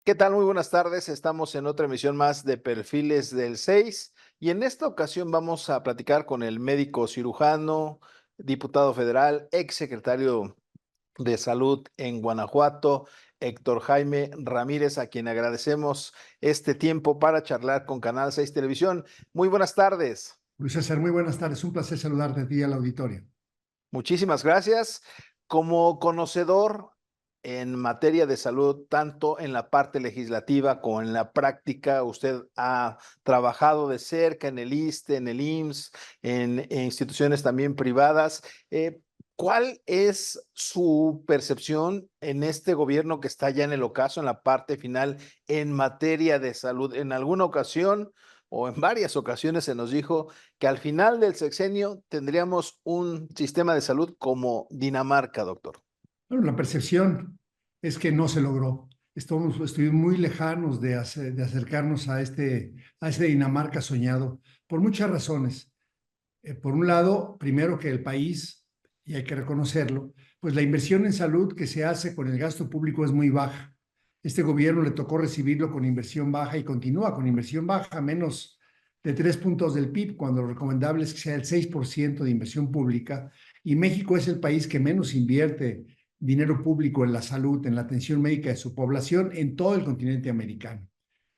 ¿Qué tal? Muy buenas tardes. Estamos en otra emisión más de Perfiles del 6 y en esta ocasión vamos a platicar con el médico cirujano, diputado federal, ex secretario de Salud en Guanajuato, Héctor Jaime Ramírez, a quien agradecemos este tiempo para charlar con Canal 6 Televisión. Muy buenas tardes. Luis César, muy buenas tardes. Un placer saludarte a ti y al auditorio. Muchísimas gracias. Como conocedor en materia de salud, tanto en la parte legislativa como en la práctica, usted ha trabajado de cerca en el ISSSTE, en el IMSS, en instituciones también privadas. ¿Cuál es su percepción en este gobierno que está ya en el ocaso, en la parte final, en materia de salud? En alguna ocasión o en varias ocasiones se nos dijo que al final del sexenio tendríamos un sistema de salud como Dinamarca, doctor. Bueno, la percepción es que no se logró. Estuvimos muy lejanos de acercarnos a este Dinamarca soñado por muchas razones. Por un lado, primero que el país, y hay que reconocerlo, pues la inversión en salud que se hace con el gasto público es muy baja. Este gobierno le tocó recibirlo con inversión baja y continúa con inversión baja, menos de 3 puntos del PIB, cuando lo recomendable es que sea el 6% de inversión pública, y México es el país que menos invierte dinero público en la salud, en la atención médica de su población en todo el continente americano.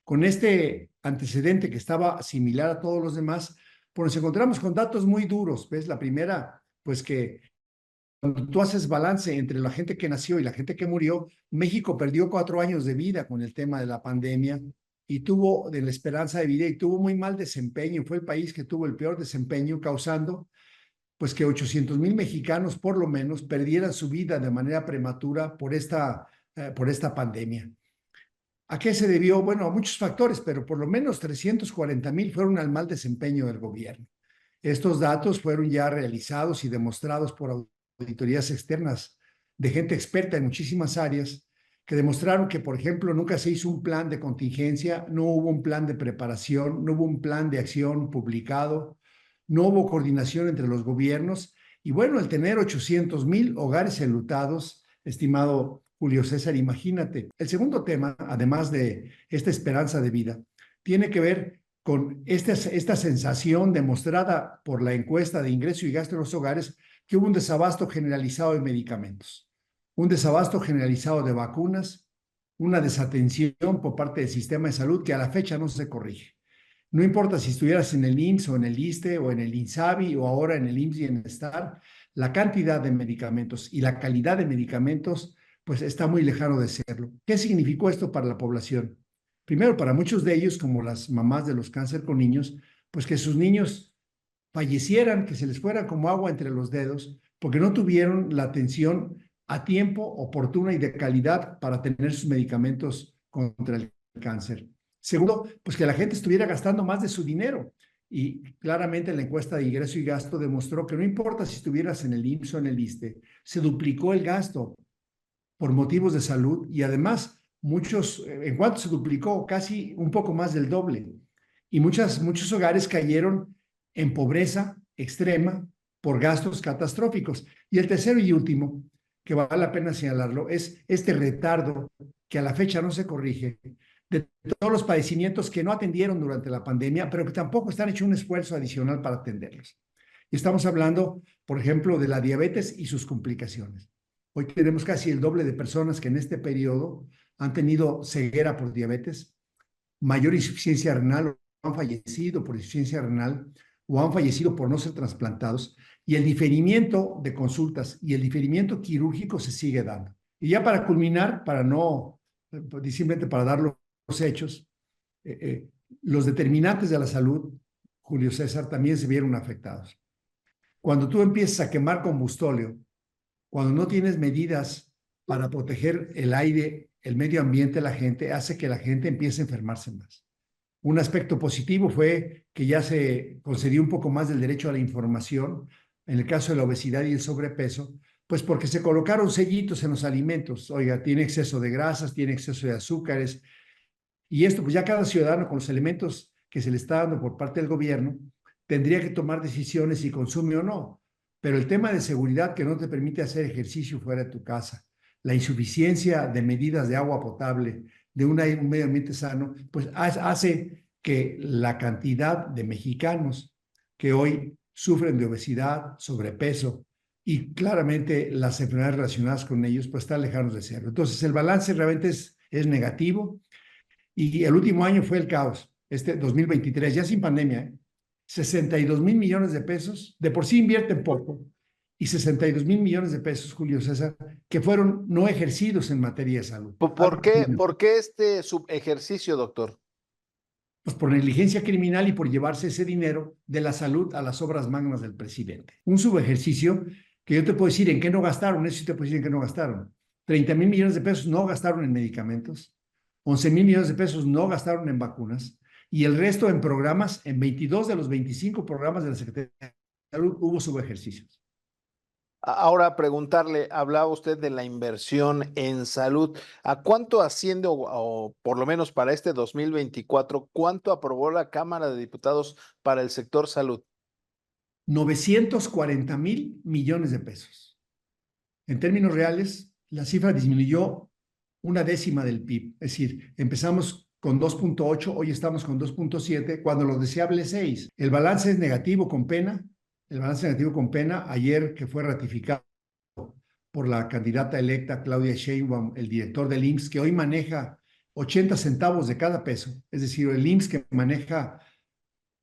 Con este antecedente que estaba similar a todos los demás, pues nos encontramos con datos muy duros. ¿Ves? La primera, pues que cuando tú haces balance entre la gente que nació y la gente que murió, México perdió 4 años de vida con el tema de la pandemia y tuvo de la esperanza de vida y tuvo muy mal desempeño. Fue el país que tuvo el peor desempeño, causando pues que 800,000 mexicanos por lo menos perdieran su vida de manera prematura por esta pandemia. ¿A qué se debió? Bueno, a muchos factores, pero por lo menos 340,000 fueron al mal desempeño del gobierno. Estos datos fueron ya realizados y demostrados por auditorías externas de gente experta en muchísimas áreas que demostraron que, por ejemplo, nunca se hizo un plan de contingencia, no hubo un plan de preparación, no hubo un plan de acción publicado, no hubo coordinación entre los gobiernos y bueno, el tener 800,000 hogares enlutados, estimado Julio César, imagínate. El segundo tema, además de esta esperanza de vida, tiene que ver con esta sensación demostrada por la encuesta de ingreso y gasto en los hogares que hubo un desabasto generalizado de medicamentos, un desabasto generalizado de vacunas, una desatención por parte del sistema de salud que a la fecha no se corrige. No importa si estuvieras en el IMSS o en el ISSSTE o en el INSABI o ahora en el IMSS Bienestar, la cantidad de medicamentos y la calidad de medicamentos pues está muy lejano de serlo. ¿Qué significó esto para la población? Primero, para muchos de ellos, como las mamás de los cáncer con niños, pues que sus niños fallecieran, que se les fuera como agua entre los dedos, porque no tuvieron la atención a tiempo, oportuna y de calidad para tener sus medicamentos contra el cáncer. Segundo, pues que la gente estuviera gastando más de su dinero. Y claramente la encuesta de ingreso y gasto demostró que no importa si estuvieras en el IMSS o en el ISSSTE, se duplicó el gasto por motivos de salud y además en cuanto se duplicó, casi un poco más del doble. Y muchos hogares cayeron en pobreza extrema por gastos catastróficos. Y el tercero y último, que vale la pena señalarlo, es este retardo que a la fecha no se corrige de todos los padecimientos que no atendieron durante la pandemia, pero que tampoco están hecho un esfuerzo adicional para atenderlos. Y estamos hablando, por ejemplo, de la diabetes y sus complicaciones. Hoy tenemos casi el doble de personas que en este periodo han tenido ceguera por diabetes, mayor insuficiencia renal o han fallecido por insuficiencia renal o han fallecido por no ser trasplantados y el diferimiento de consultas y el diferimiento quirúrgico se sigue dando. Y ya para culminar, simplemente para dar los hechos, los determinantes de la salud, Julio César, también se vieron afectados. Cuando tú empiezas a quemar combustóleo, cuando no tienes medidas para proteger el aire, el medio ambiente, la gente, hace que la gente empiece a enfermarse más. Un aspecto positivo fue que ya se concedió un poco más del derecho a la información en el caso de la obesidad y el sobrepeso, pues porque se colocaron sellitos en los alimentos. Oiga, tiene exceso de grasas, tiene exceso de azúcares, y esto, pues ya cada ciudadano con los elementos que se le está dando por parte del gobierno, tendría que tomar decisiones si consume o no. Pero el tema de seguridad que no te permite hacer ejercicio fuera de tu casa, la insuficiencia de medidas de agua potable, de un medio ambiente sano, pues hace que la cantidad de mexicanos que hoy sufren de obesidad, sobrepeso y claramente las enfermedades relacionadas con ellos, pues están lejanos de cero. Entonces, el balance realmente es negativo. Y el último año fue el caos, este 2023, ya sin pandemia, ¿eh? 62,000 millones de pesos, de por sí invierten poco, y 62,000 millones de pesos, Julio César, que fueron no ejercidos en materia de salud. Por qué este subejercicio, doctor? Pues por negligencia criminal y por llevarse ese dinero de la salud a las obras magnas del presidente. Un subejercicio que yo te puedo decir en qué no gastaron, eso sí te puedo decir en qué no gastaron. 30,000 millones de pesos no gastaron en medicamentos, 11,000 millones de pesos no gastaron en vacunas, y el resto en programas, en 22 de los 25 programas de la Secretaría de Salud hubo subejercicios. Ahora preguntarle, hablaba usted de la inversión en salud. ¿A cuánto asciende, o por lo menos para este 2024, cuánto aprobó la Cámara de Diputados para el sector salud? 940,000 millones de pesos. En términos reales, la cifra disminuyó una décima del PIB. Es decir, empezamos con 2,8, hoy estamos con 2,7, cuando lo deseable es 6. El balance es negativo con pena. El balance negativo con pena, ayer que fue ratificado por la candidata electa Claudia Sheinbaum, el director del IMSS, que hoy maneja 80 centavos de cada peso. Es decir, el IMSS que maneja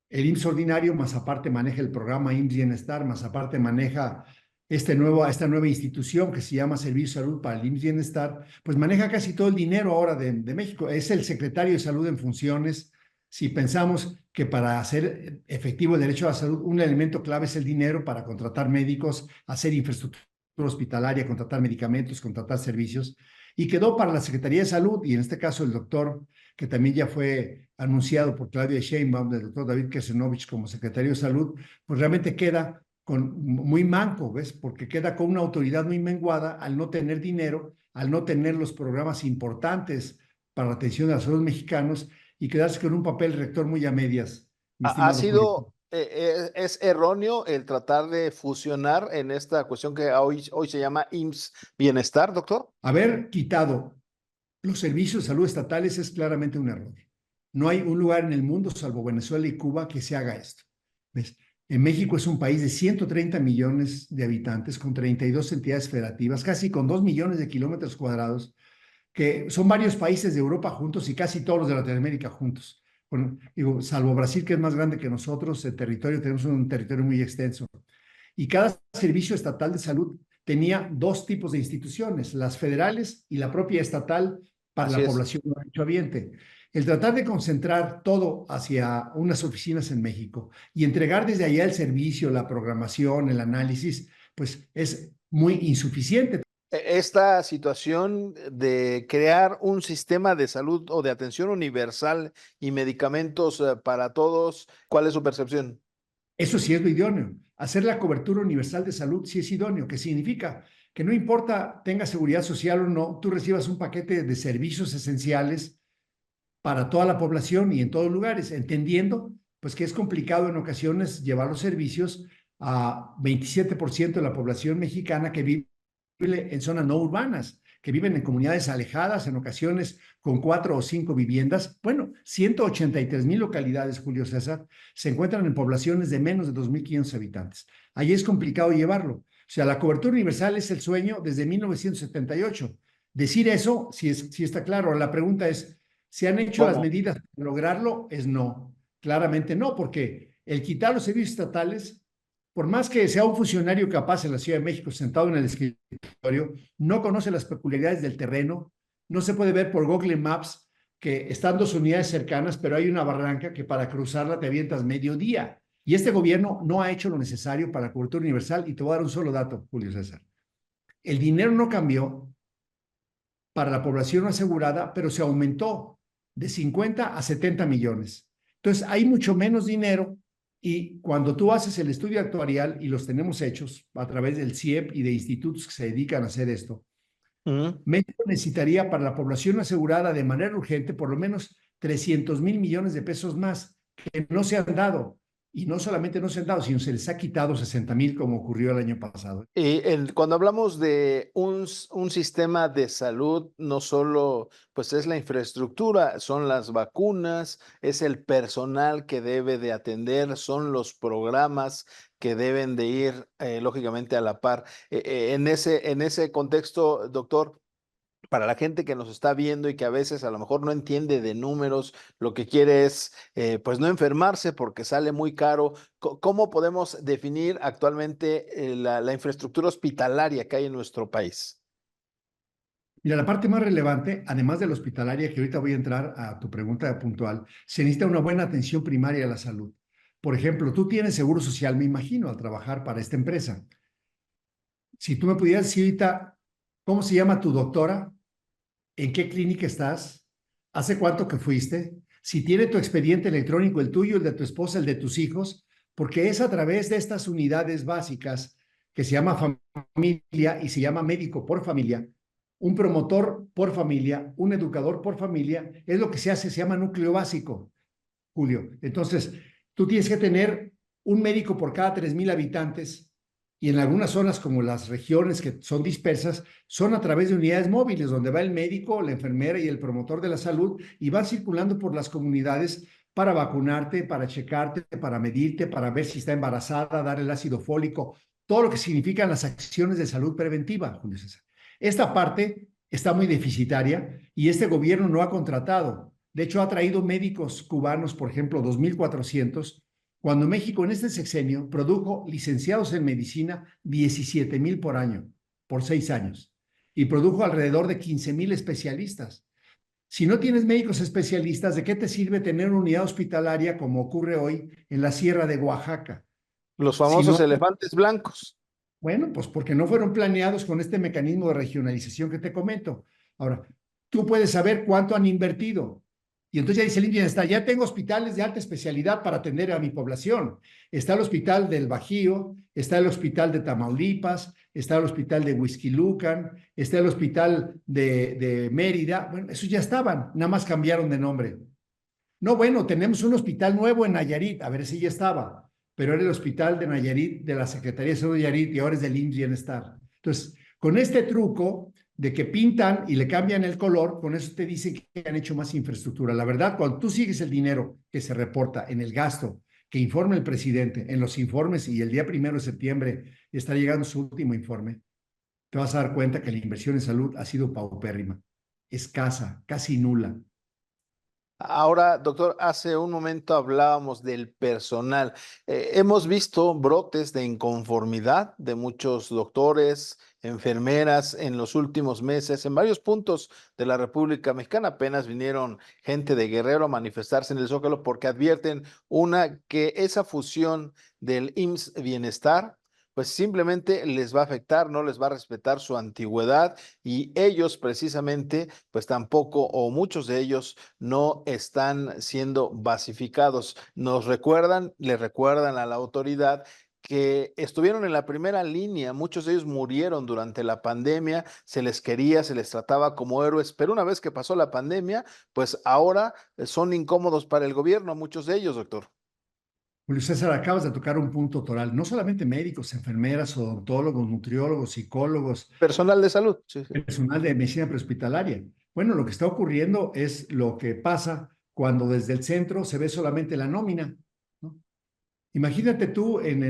el IMSS ordinario, más aparte maneja el programa IMSS Bienestar, más aparte maneja esta nueva institución que se llama Servicio de Salud para el IMSS Bienestar, pues maneja casi todo el dinero ahora de México. Es el secretario de Salud en funciones. Si pensamos que para hacer efectivo el derecho a la salud, un elemento clave es el dinero para contratar médicos, hacer infraestructura hospitalaria, contratar medicamentos, contratar servicios, y quedó para la Secretaría de Salud, y en este caso el doctor, que también ya fue anunciado por Claudia Sheinbaum, del doctor David Kesenovich como secretario de Salud, pues realmente queda muy manco, ¿ves? Porque queda con una autoridad muy menguada al no tener dinero, al no tener los programas importantes para la atención de la salud mexicanos, y quedarse con un papel rector muy a medias, mi ¿Ha estimado Julio. sido, es erróneo el tratar de fusionar en esta cuestión que hoy se llama IMSS Bienestar, doctor? Haber quitado los servicios de salud estatales es claramente un error. No hay un lugar en el mundo, salvo Venezuela y Cuba, que se haga esto. ¿Ves? En México es un país de 130 millones de habitantes, con 32 entidades federativas, casi con 2 millones de kilómetros cuadrados, que son varios países de Europa juntos y casi todos los de Latinoamérica juntos. Bueno, digo, salvo Brasil, que es más grande que nosotros, el territorio, tenemos un territorio muy extenso. Y cada servicio estatal de salud tenía dos tipos de instituciones, las federales y la propia estatal para Así la es. población derechohabiente. El tratar de concentrar todo hacia unas oficinas en México y entregar desde allá el servicio, la programación, el análisis, pues es muy insuficiente. Esta situación de crear un sistema de salud o de atención universal y medicamentos para todos, ¿cuál es su percepción? Eso sí es lo idóneo. Hacer la cobertura universal de salud sí es idóneo, que significa que no importa tenga seguridad social o no, tú recibas un paquete de servicios esenciales para toda la población y en todos lugares, entendiendo pues que es complicado en ocasiones llevar los servicios a 27% de la población mexicana que vive en zonas no urbanas, que viven en comunidades alejadas, en ocasiones con 4 o 5 viviendas. Bueno, 183,000 localidades, Julio César, se encuentran en poblaciones de menos de 2,500 habitantes. Ahí es complicado llevarlo. O sea, la cobertura universal es el sueño desde 1978. Decir eso, sí está claro. La pregunta es, ¿se han hecho las ¿Cómo? medidas para lograrlo? Es no. Claramente no, porque el quitar los servicios estatales, por más que sea un funcionario capaz en la Ciudad de México sentado en el escritorio, no conoce las peculiaridades del terreno, no se puede ver por Google Maps que están dos unidades cercanas, pero hay una barranca que para cruzarla te avientas medio día. Y este gobierno no ha hecho lo necesario para la cobertura universal. Y te voy a dar un solo dato, Julio César. El dinero no cambió para la población asegurada, pero se aumentó de 50 a 70 millones. Entonces, hay mucho menos dinero y cuando tú haces el estudio actuarial, y los tenemos hechos a través del CIEP y de institutos que se dedican a hacer esto, Ujú. México necesitaría para la población asegurada de manera urgente por lo menos 300,000 millones de pesos más que no se han dado. Y no solamente no se han dado, sino se les ha quitado 60,000 como ocurrió el año pasado. Y cuando hablamos de un sistema de salud, no solo pues es la infraestructura, son las vacunas, es el personal que debe de atender, son los programas que deben de ir lógicamente a la par. En ese contexto, doctor, para la gente que nos está viendo y que a veces a lo mejor no entiende de números, lo que quiere es pues no enfermarse porque sale muy caro. ¿Cómo podemos definir actualmente la infraestructura hospitalaria que hay en nuestro país? Mira, la parte más relevante, además de la hospitalaria, que ahorita voy a entrar a tu pregunta puntual, se necesita una buena atención primaria a la salud. Por ejemplo, tú tienes seguro social, me imagino, al trabajar para esta empresa. Si tú me pudieras decir ahorita, ¿cómo se llama tu doctora? ¿En qué clínica estás? ¿Hace cuánto que fuiste? Si tiene tu expediente electrónico, el tuyo, el de tu esposa, el de tus hijos, porque es a través de estas unidades básicas que se llama familia y se llama médico por familia, un promotor por familia, un educador por familia, es lo que se hace, se llama núcleo básico, Julio. Entonces, tú tienes que tener un médico por cada 3,000 habitantes y en algunas zonas como las regiones que son dispersas, son a través de unidades móviles donde va el médico, la enfermera y el promotor de la salud y van circulando por las comunidades para vacunarte, para checarte, para medirte, para ver si está embarazada, dar el ácido fólico, todo lo que significan las acciones de salud preventiva, Julio César. Esta parte está muy deficitaria y este gobierno no ha contratado. De hecho, ha traído médicos cubanos, por ejemplo, 2,400, cuando México en este sexenio produjo licenciados en medicina 17,000 por año, por 6 años, y produjo alrededor de 15,000 especialistas. Si no tienes médicos especialistas, ¿de qué te sirve tener una unidad hospitalaria como ocurre hoy en la Sierra de Oaxaca? Los Si famosos no, elefantes blancos. bueno, pues porque no fueron planeados con este mecanismo de regionalización que te comento. Ahora, tú puedes saber cuánto han invertido. Y entonces ya dice el Bienestar, ya tengo hospitales de alta especialidad para atender a mi población. Está el hospital del Bajío, está el hospital de Tamaulipas, está el hospital de Huixquilucan, está el hospital de Mérida. Bueno, esos ya estaban, nada más cambiaron de nombre. No, bueno, tenemos un hospital nuevo en Nayarit, a ver si ya estaba, pero era el hospital de Nayarit, de la Secretaría de Salud de Nayarit y ahora es del IMSS Bienestar. Entonces, con este truco de que pintan y le cambian el color, con eso te dicen que han hecho más infraestructura. La verdad, cuando tú sigues el dinero que se reporta en el gasto que informa el presidente, en los informes, y el día 1 de septiembre está llegando su último informe, te vas a dar cuenta que la inversión en salud ha sido paupérrima, escasa, casi nula. Ahora, doctor, hace un momento hablábamos del personal. Hemos visto brotes de inconformidad de muchos doctores, enfermeras en los últimos meses, en varios puntos de la República Mexicana. Apenas vinieron gente de Guerrero a manifestarse en el Zócalo porque advierten que esa fusión del IMSS Bienestar pues simplemente les va a afectar, no les va a respetar su antigüedad y ellos precisamente, pues tampoco, o muchos de ellos, no están siendo basificados. Le recuerdan a la autoridad que estuvieron en la primera línea, muchos de ellos murieron durante la pandemia, se les quería, se les trataba como héroes, pero una vez que pasó la pandemia, pues ahora son incómodos para el gobierno, muchos de ellos, doctor. Julio César, acabas de tocar un punto toral. No solamente médicos, enfermeras, odontólogos, nutriólogos, psicólogos, Personal de salud, sí, sí. personal de medicina prehospitalaria. Bueno, lo que está ocurriendo es lo que pasa cuando desde el centro se ve solamente la nómina, ¿no? Imagínate tú en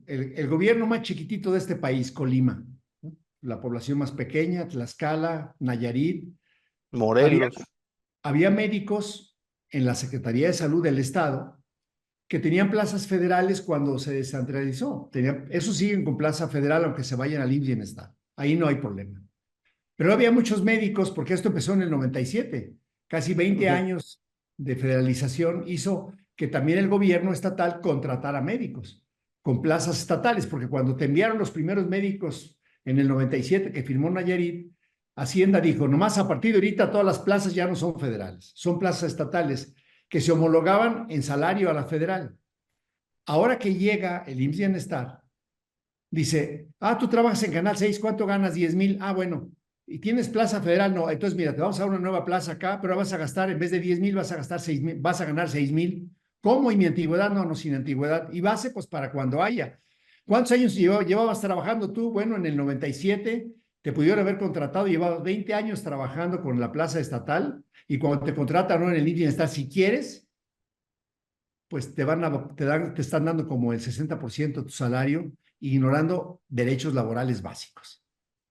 el gobierno más chiquitito de este país, Colima, ¿no? La población más pequeña, Tlaxcala, Nayarit. Había, Morelos. había médicos en la Secretaría de Salud del Estado que tenían plazas federales cuando se descentralizó. Eso siguen con plaza federal, aunque se vayan al IMSS Bienestar. Ahí no hay problema. Pero había muchos médicos, porque esto empezó en el 97, casi 20 Ujú. años de federalización hizo que también el gobierno estatal contratara médicos con plazas estatales, porque cuando te enviaron los primeros médicos en el 97 que firmó Nayarit, Hacienda dijo, nomás a partir de ahorita todas las plazas ya no son federales, son plazas estatales. que se homologaban en salario a la federal. Ahora que llega el IMSS Bienestar, dice, tú trabajas en Canal 6, ¿cuánto ganas? 10,000. Bueno, ¿y tienes plaza federal? No, entonces mira, te vamos a dar una nueva plaza acá, pero vas a gastar, en vez de 10,000, vas a gastar 6,000, vas a ganar 6,000. ¿Cómo? ¿Y mi antigüedad? No, sin antigüedad. Y base, pues para cuando haya. ¿Cuántos años llevabas trabajando tú? Bueno, en el 97 te pudieron haber contratado, llevabas 20 años trabajando con la plaza estatal, y cuando te contratan, ¿no?, en el IMSS Bienestar, si quieres, pues te están dando como el 60% de tu salario, ignorando derechos laborales básicos.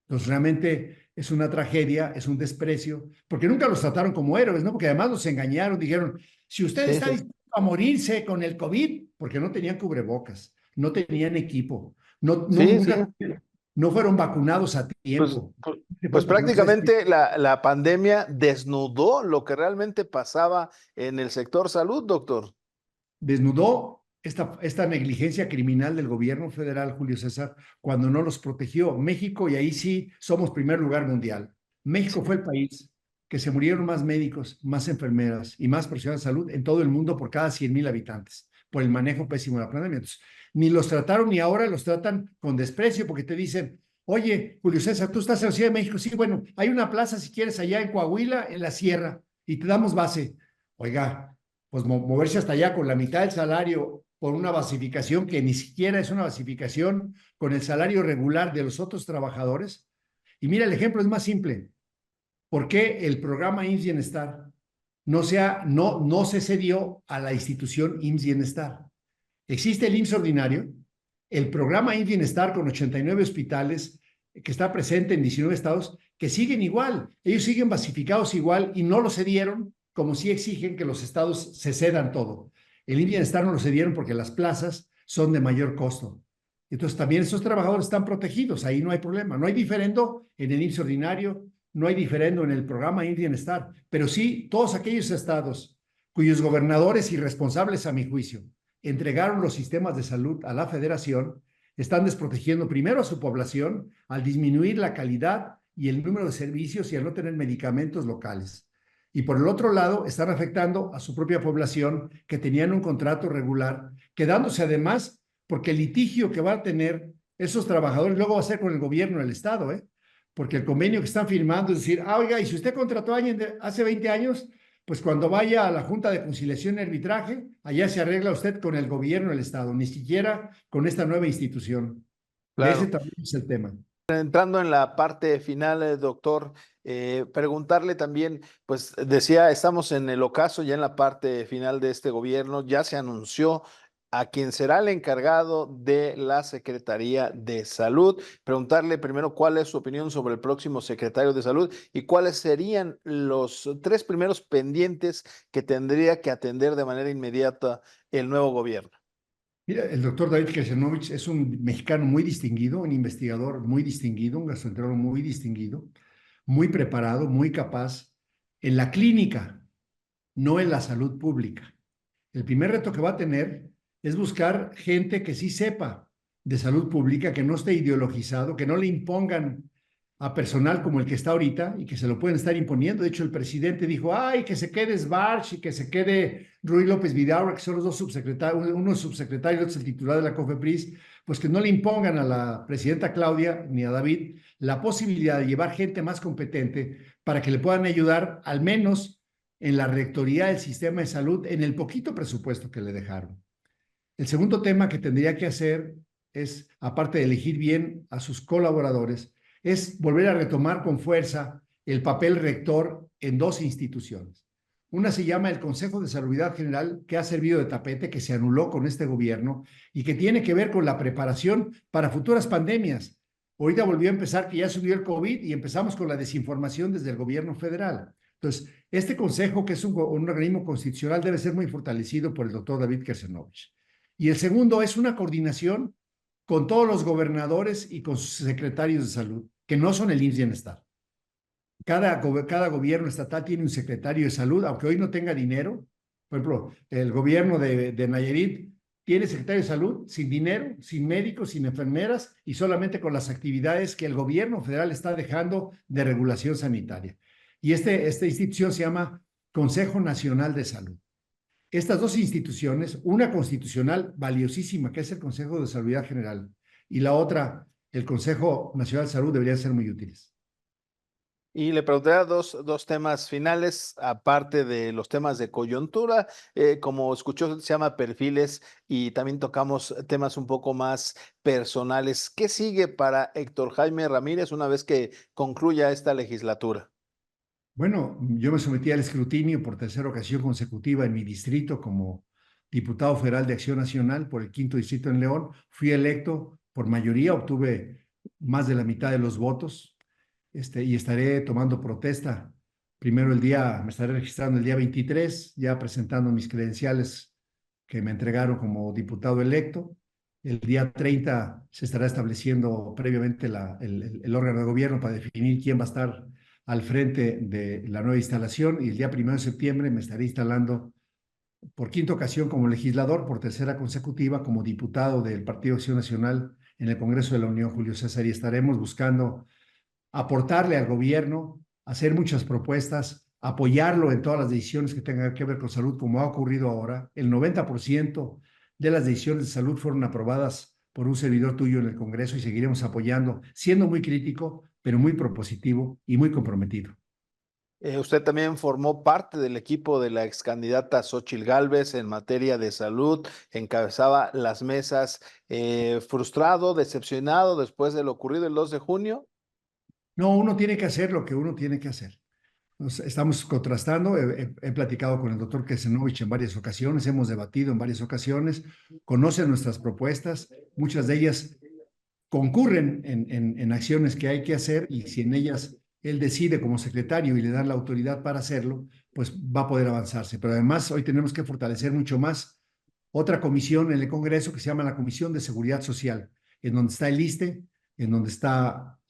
Entonces, realmente es una tragedia, es un desprecio, porque nunca los trataron como héroes, ¿no? Porque además los engañaron, dijeron, si usted está dispuesto a morirse con el COVID, porque no tenían cubrebocas, no tenían equipo, Sí, sí. no fueron vacunados a Pues, tiempo. pues, Fue pues porque no se prácticamente la pandemia desnudó lo que realmente pasaba en el sector salud, doctor. desnudó esta negligencia criminal del gobierno federal, Julio César, cuando no los protegió. México, y ahí sí somos primer lugar mundial. México fue el país que se murieron más médicos, más enfermeras y más profesionales de salud en todo el mundo por cada 100,000 habitantes, por el manejo pésimo de la pandemia. Entonces, ni los trataron ni ahora los tratan con desprecio, porque te dicen, oye, Julio César, tú estás en la Ciudad de México. Sí, bueno, hay una plaza si quieres allá en Coahuila, en la sierra, y te damos base. Oiga, pues moverse hasta allá con la mitad del salario por una basificación que ni siquiera es una basificación con el salario regular de los otros trabajadores. Y mira, el ejemplo es más simple. ¿Por qué el programa IMSS Bienestar no se cedió a la institución IMSS Bienestar? Existe el IMSS ordinario, el programa IMSS Bienestar con 89 hospitales que está presente en 19 estados, que siguen igual. Ellos siguen basificados igual y no lo cedieron, como si exigen que los estados se cedan todo. El IMSS Bienestar no lo cedieron porque las plazas son de mayor costo. Entonces también esos trabajadores están protegidos, ahí no hay problema. No hay diferendo en el IMSS ordinario, no hay diferendo en el programa IMSS Bienestar, pero sí todos aquellos estados cuyos gobernadores y responsables, a mi juicio, entregaron los sistemas de salud a la federación, están desprotegiendo primero a su población al disminuir la calidad y el número de servicios y al no tener medicamentos locales. Y por el otro lado, están afectando a su propia población que tenían un contrato regular, quedándose además, porque el litigio que van a tener esos trabajadores luego va a ser con el gobierno del Estado, porque el convenio que están firmando es decir, oiga, y si usted contrató a alguien hace 20 años, pues cuando vaya a la Junta de Conciliación y Arbitraje, allá se arregla usted con el gobierno del Estado, ni siquiera con esta nueva institución. De ese Claro. también es el tema. Entrando en la parte final, doctor, preguntarle también, pues decía, estamos en el ocaso, ya en la parte final de este gobierno, ya se anunció a quien será el encargado de la Secretaría de Salud. Preguntarle primero cuál es su opinión sobre el próximo secretario de Salud y cuáles serían los 3 primeros pendientes que tendría que atender de manera inmediata el nuevo gobierno. Mira, el doctor David Kesenovich es un mexicano muy distinguido, un investigador muy distinguido, un gastroenterólogo muy distinguido, muy preparado, muy capaz en la clínica, no en la salud pública. El primer reto que va a tener es buscar gente que sí sepa de salud pública, que no esté ideologizado, que no le impongan a personal como el que está ahorita y que se lo pueden estar imponiendo. De hecho, el presidente dijo, ay, que se quede Sbarch y que se quede Ruy López Vidaurre, que son los dos subsecretarios, uno es subsecretario y otro es el titular de la COFEPRIS, pues que no le impongan a la presidenta Claudia ni a David la posibilidad de llevar gente más competente para que le puedan ayudar al menos en la rectoría del sistema de salud en el poquito presupuesto que le dejaron. El segundo tema que tendría que hacer es, aparte de elegir bien a sus colaboradores, es volver a retomar con fuerza el papel rector en dos instituciones. Una se llama el Consejo de Salubridad General, que ha servido de tapete, que se anuló con este gobierno y que tiene que ver con la preparación para futuras pandemias. Ahorita volvió a empezar que ya subió el COVID y empezamos con la desinformación desde el gobierno federal. Entonces, este consejo, que es un organismo constitucional, debe ser muy fortalecido por el doctor David Kesenovich. Y el segundo es una coordinación con todos los gobernadores y con sus secretarios de salud, que no son el IMSS Bienestar. Cada gobierno estatal tiene un secretario de salud, aunque hoy no tenga dinero. Por ejemplo, el gobierno de Nayarit tiene secretario de salud sin dinero, sin médicos, sin enfermeras y solamente con las actividades que el gobierno federal está dejando de regulación sanitaria. Y esta institución se llama Consejo Nacional de Salud. Estas dos instituciones, una constitucional valiosísima, que es el Consejo de Salud General, y la otra, el Consejo Nacional de Salud, deberían ser muy útiles. Y le preguntaría dos temas finales, aparte de los temas de coyuntura, como escuchó, se llama perfiles y también tocamos temas un poco más personales. ¿Qué sigue para Héctor Jaime Ramírez una vez que concluya esta legislatura? Bueno, yo me sometí al escrutinio por tercera ocasión consecutiva en mi distrito como diputado federal de Acción Nacional por el quinto distrito en León. Fui electo por mayoría, obtuve más de la mitad de los votos, y estaré tomando protesta. Primero me estaré registrando el día 23, ya presentando mis credenciales que me entregaron como diputado electo. El día 30 se estará estableciendo previamente el órgano de gobierno para definir quién va a estar al frente de la nueva instalación, y el día 1 de septiembre me estaré instalando por quinta ocasión como legislador, por tercera consecutiva como diputado del Partido Acción Nacional en el Congreso de la Unión, Julio César, y estaremos buscando aportarle al gobierno, hacer muchas propuestas, apoyarlo en todas las decisiones que tengan que ver con salud, como ha ocurrido ahora. El 90% de las decisiones de salud fueron aprobadas por un servidor tuyo en el Congreso, y seguiremos apoyando, siendo muy crítico, pero muy propositivo y muy comprometido. Usted también formó parte del equipo de la ex candidata Xóchitl Gálvez en materia de salud, encabezaba las mesas, frustrado, decepcionado después de lo ocurrido el 2 de junio. No, uno tiene que hacer lo que uno tiene que hacer. Estamos contrastando, he platicado con el doctor Kesenovich en varias ocasiones, hemos debatido en varias ocasiones, conoce nuestras propuestas, muchas de ellas concurren en acciones que hay que hacer, y si en ellas él decide como secretario y le dan la autoridad para hacerlo, pues va a poder avanzarse. Pero además hoy tenemos que fortalecer mucho más otra comisión en el Congreso que se llama la Comisión de Seguridad Social, en donde está el ISSSTE, en donde está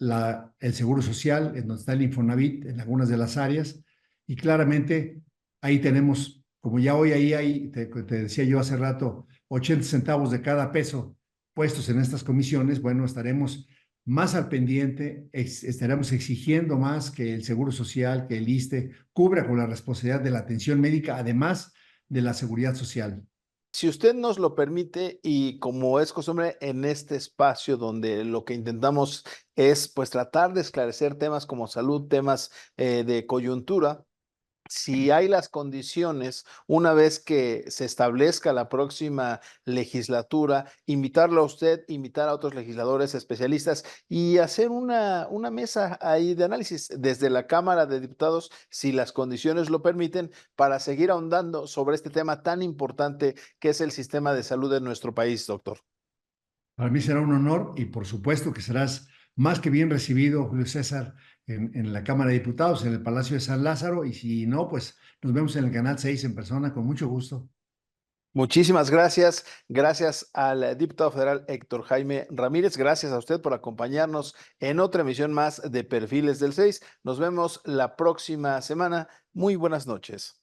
el Seguro Social, en donde está el Infonavit, en algunas de las áreas, y claramente ahí tenemos, como ya hoy ahí hay, te decía yo hace rato, 80 centavos de cada peso puestos en estas comisiones. Bueno, estaremos más al pendiente, estaremos exigiendo más que el Seguro Social, que el ISSSTE cubra con la responsabilidad de la atención médica, además de la seguridad social. Si usted nos lo permite y como es costumbre en este espacio donde lo que intentamos es pues tratar de esclarecer temas como salud, temas de coyuntura, si hay las condiciones, una vez que se establezca la próxima legislatura, invitarlo a usted, invitar a otros legisladores especialistas y hacer una mesa ahí de análisis desde la Cámara de Diputados, si las condiciones lo permiten, para seguir ahondando sobre este tema tan importante que es el sistema de salud de nuestro país, doctor. Para mí será un honor, y por supuesto que serás más que bien recibido, Julio César, en la Cámara de Diputados, en el Palacio de San Lázaro, y si no, pues nos vemos en el Canal 6 en persona, con mucho gusto. Muchísimas gracias. Gracias al diputado federal Héctor Jaime Ramírez. Gracias a usted por acompañarnos en otra emisión más de Perfiles del 6. Nos vemos la próxima semana. Muy buenas noches.